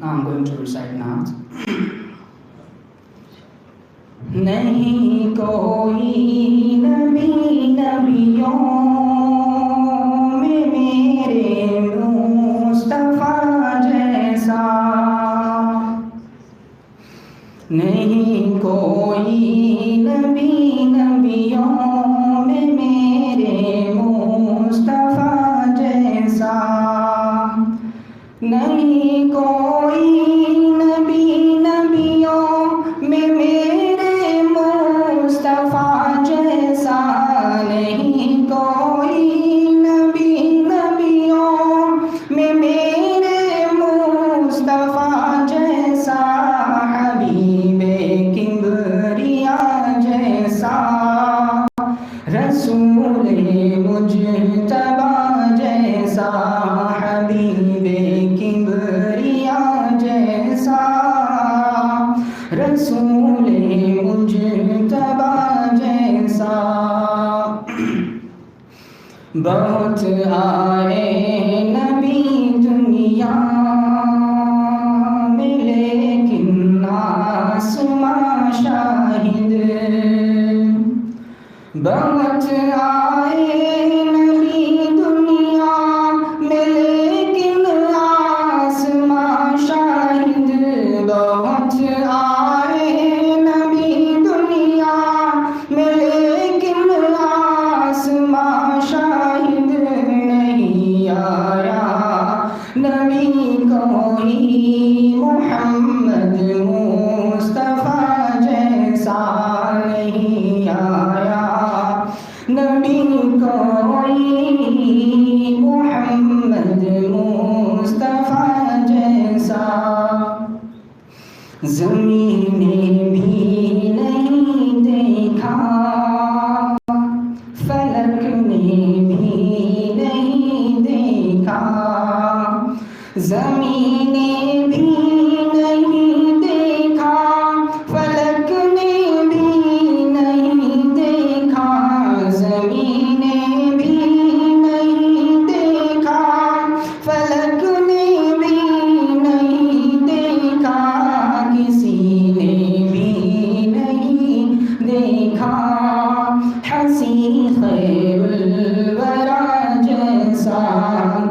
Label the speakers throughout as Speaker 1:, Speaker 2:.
Speaker 1: Now I'm going to recite Naat. نہیں کوئی نبی نبیوں میں میرے مصطفیٰ جیسا، نہیں کوئی نبی نبیوں میں میرے مصطفیٰ جیسا، نہیں کوئی نبی نبیوں میں میرے مصطفیٰ جیسا، نہیں کوئی نبی نبیوں میں میرے مصطفیٰ جیسا، حبیب کبریا جیسا، رسول مجتبی جیسا، حبیب کبریا جیسا، رسول مجتبی جیسا، بہت آئے نبی دنیا میں لیکن آسماں شاہد، بہت آئے نبی دنیا میں لیکن آسماں شاہد، بہت آئے نبی دنیا میں لیکن آسماں شاہد، نہیں آیا نبی کوئی محمد مصطفیٰ جیسا، نہیں آیا نبی کوئی محمد مصطفیٰ جیسا، زمین نے بھی نہیں دیکھا، فلک نے بھی نہیں دیکھا، زمین نے بھی نہیں دیکھا، فلک نے بھی نہیں دیکھا، زمین نے بھی نہیں دیکھا، فلک نے بھی نہیں دیکھا، کسی نے بھی نہیں دیکھا، حسین خیر الورا جیسا،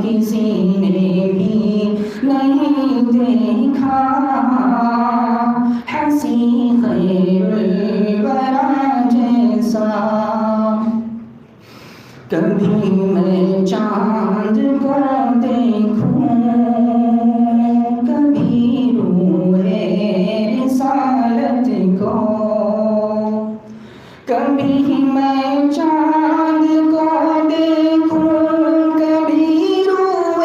Speaker 1: کسی نے بھی نہیں دیکھا، حسین خیر الورا جیسا، کبھی میں چاند کو دیکھوں، کبھی روح رسالت کو، کبھی میں چاند کو دیکھوں، کبھی روح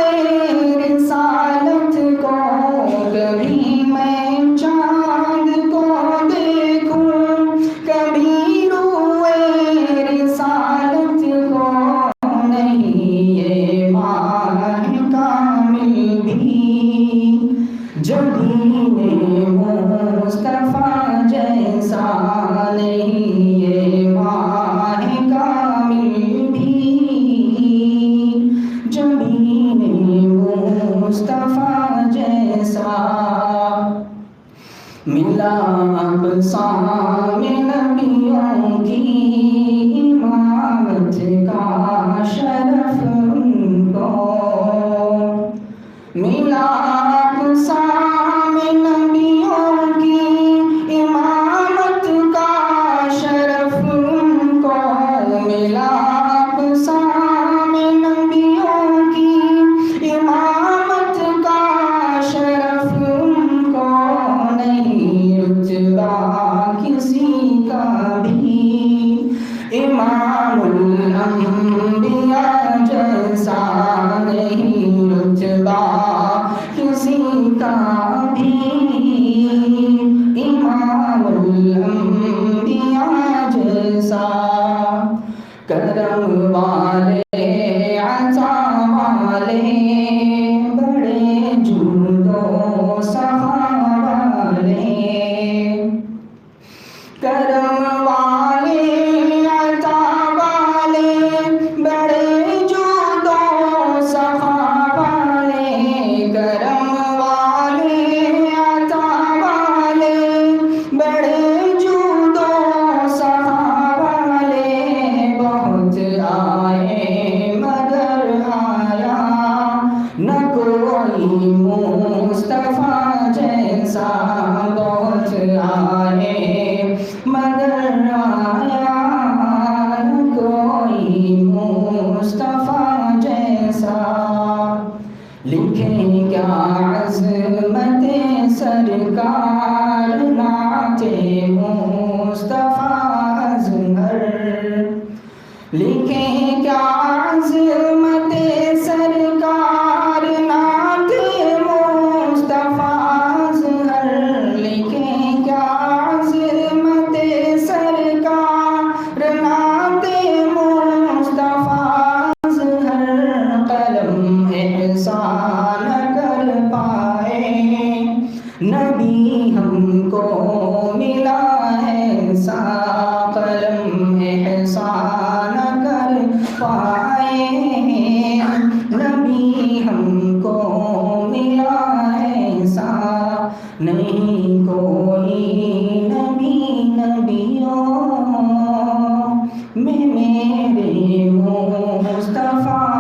Speaker 1: رسالت کو، کبھی میں چاند کو دیکھوں، کبھی روح رسالت کو، نہیں یہ ماہ کامل بھی جبین مصطفیٰ جیسا، نہیں یہ ماہ کامل بھی جبین مصطفیٰ جیسا، ملا اقسام نبیوں کی امامت کا شرف ان کو، ملا اقسام نبیوں کی امامت کا شرف ان کو، ملا اقسام نبیوں کی امامت کا شرف ان کو، نہیں رتبہ کسی کا بھی امام الانبیاء جیسا، نہیں رتبہ کسی کا بھی امام الانبیاء جیسا، کرم والے عطا والے بڑے جود و سخا والے، کرم والے عطا والے بڑے جود و سخا والے، کرم والے مصطفیٰ جیسا بہت آئے مگر آیا نہ کوئی مصطفیٰ جیسا. لکھیں کیا عظمت سرکار نعت مصطفیٰ اظہر. لکھیں کیا عظمت سرکار نعت مصطفیٰ اظہر. لکھیں کیا عظمت سرکار نعت مصطفیٰ اظہر. قلم احسان کر پائے نبی ہم کو ملا ایسا. قلم احسان کر پائے نبی ہم کو ملا ایسا. نہیں کوئی نبی نبیوں میں میرے مصطفیٰ